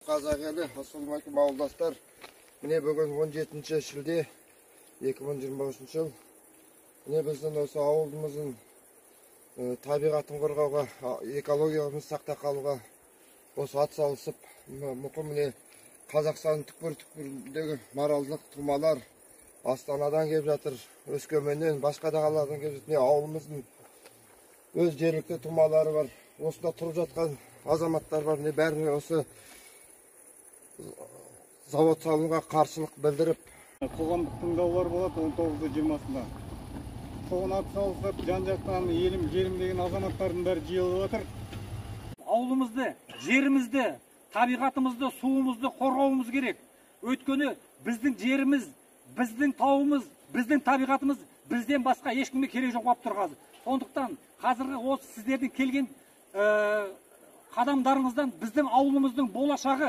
қазақ елі, ассалаумағалейкум ауылдастар. Міне бүгін 17 шілде 2023 жыл. Міне біздің осы ауылымыздың табиғатын қорғауға, экологиямызды сақтап қалуға осы ат салысып, мұқым міне Қазақстан түкпір-түкпіріндегі маралдық тұмалар Астанадан келіп жатыр, Өскеменнен, басқа да қалалардан келіп жатыр. Ауылымыздың өз жергілікті тұмалары бар. Осында тұрып жатқан азаматтар бар. Бәріне осы завод салуға қарсылық білдіріп, қоғамдық тыңдаулар болады 19-20-сында. Соған атсалысып, жан-жақтан елім, жерім деген азаматтардың бәрі жиылып отыр. Ауылымызды, жерімізді, табиғатымызды, суымызды қорғауымыз керек. Өйткені біздің жеріміз, біздің тауымыз, біздің табиғатымыз бізден басқа ешкімге керек жоқ болып тұр қазір. Сондықтан қазіргі осы сіздердің келген қадамдарыңыздан біздің ауылымыздың болашағы